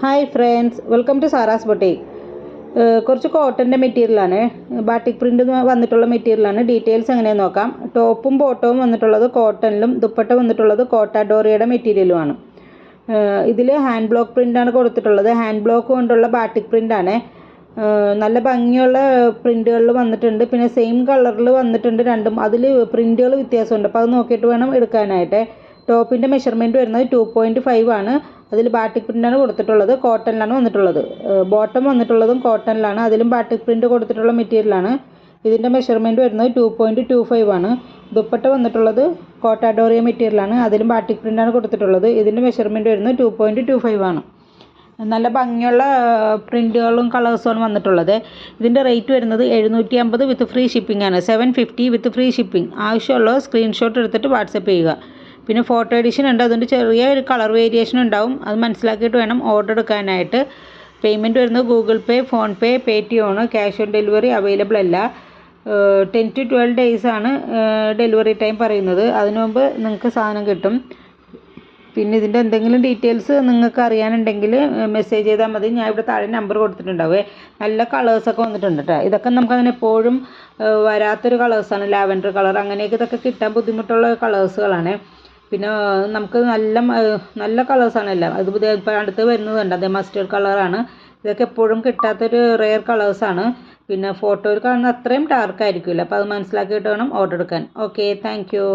Hi friends, welcome to Sara's boutique. കുറച്ച് കോട്ടൻ്റെ മെറ്റീരിയലാണ്, ബാട്ടിക് പ്രിൻ്റ് വന്നിട്ടുള്ള മെറ്റീരിയലാണ്. ഡീറ്റെയിൽസ് എങ്ങനെയാണെന്ന് നോക്കാം. ടോപ്പും ബോട്ടവും വന്നിട്ടുള്ളത് കോട്ടണിലും ദുപ്പട്ട വന്നിട്ടുള്ളത് കോട്ടാഡോറിയയുടെ മെറ്റീരിയലുമാണ്. ഇതിൽ ഹാൻഡ് ബ്ലോക്ക് പ്രിൻ്റാണ് കൊടുത്തിട്ടുള്ളത്. ഹാൻഡ് ബ്ലോക്ക് കൊണ്ടുള്ള ബാട്ടിക് പ്രിൻ്റാണ്. നല്ല ഭംഗിയുള്ള പ്രിൻ്റുകളിൽ വന്നിട്ടുണ്ട്. പിന്നെ സെയിം കളറിൽ വന്നിട്ടുണ്ട് രണ്ടും. അതിൽ പ്രിൻ്റുകൾ വ്യത്യാസമുണ്ട്, അപ്പോൾ അത് നോക്കിയിട്ട് വേണം എടുക്കാനായിട്ട്. ടോപ്പിൻ്റെ മെഷർമെൻറ്റ് വരുന്നത് 2.5 ആണ്. അതിൽ ബാട്ടിക് പ്രിൻ്റാണ് കൊടുത്തിട്ടുള്ളത്. കോട്ടണിലാണ് വന്നിട്ടുള്ളത്. ബോട്ടം വന്നിട്ടുള്ളതും കോട്ടണിലാണ്. അതിലും ബാട്ടിക് പ്രിൻ്റ് കൊടുത്തിട്ടുള്ള മെറ്റീരിയലാണ്. ഇതിൻ്റെ മെഷർമെൻറ്റ് വരുന്നത് 2.25 ആണ്. ദുപ്പട്ട വന്നിട്ടുള്ളത് കോട്ടാഡോറിയ മെറ്റീരിയലാണ്. അതിലും ബാട്ടിക് പ്രിൻ്റാണ് കൊടുത്തിട്ടുള്ളത്. ഇതിൻ്റെ മെഷർമെൻറ്റ് വരുന്നത് 2.25 ആണ്. നല്ല ഭംഗിയുള്ള പ്രിൻ്റുകളും കളേഴ്സുമാണ് വന്നിട്ടുള്ളത്. ഇതിൻ്റെ റേറ്റ് വരുന്നത് 750 വിത്ത് ഫ്രീ ഷിപ്പിംഗ് ആണ്. 750 വിത്ത് ഫ്രീ ഷിപ്പിംഗ്. ആവശ്യമുള്ള സ്ക്രീൻഷോട്ട് എടുത്തിട്ട് വാട്സപ്പ് ചെയ്യുക. പിന്നെ ഫോട്ടോ എഡിഷൻ ഉണ്ട്, അതുകൊണ്ട് ചെറിയ ഒരു കളർ വേരിയേഷൻ ഉണ്ടാവും. അത് മനസ്സിലാക്കിയിട്ട് വേണം ഓർഡർ എടുക്കാനായിട്ട്. പേയ്മെൻറ്റ് വരുന്നത് ഗൂഗിൾ പേ, ഫോൺ പേ, പേടിഎം ആണ്. ക്യാഷ് ഓൺ ഡെലിവറി അവൈലബിൾ അല്ല. 10 to 12 days ആണ് ഡെലിവറി ടൈം പറയുന്നത്. അതിനു മുമ്പ് നിങ്ങൾക്ക് സാധനം കിട്ടും. പിന്നെ ഇതിൻ്റെ എന്തെങ്കിലും ഡീറ്റെയിൽസ് നിങ്ങൾക്ക് അറിയാനുണ്ടെങ്കിൽ മെസ്സേജ് ചെയ്താൽ മതി. ഞാൻ ഇവിടെ താഴെ നമ്പർ കൊടുത്തിട്ടുണ്ടാവേ. നല്ല കളേഴ്സൊക്കെ വന്നിട്ടുണ്ട് കേട്ടോ. ഇതൊക്കെ നമുക്കങ്ങനെ എപ്പോഴും വരാത്തൊരു കളേഴ്സാണ്. ലാവൻഡർ കളർ അങ്ങനെയൊക്കെ ഇതൊക്കെ കിട്ടാൻ ബുദ്ധിമുട്ടുള്ള കളേഴ്സുകളാണ്. പിന്നെ നമുക്ക് നല്ല കളേഴ്സാണ് എല്ലാം. അത് ഇപ്പോൾ അടുത്ത് വരുന്നതുണ്ട്, അതേ മസ്റ്റേർഡ് കളറാണ്. ഇതൊക്കെ എപ്പോഴും കിട്ടാത്തൊരു റെയർ കളേഴ്സാണ്. പിന്നെ ഫോട്ടോയിൽ കാണുന്ന അത്രയും ഡാർക്ക് ആയിരിക്കില്ല, അപ്പോൾ അത് മനസ്സിലാക്കിയിട്ട് വേണം ഓർഡർ എടുക്കാൻ. Okay, thank you.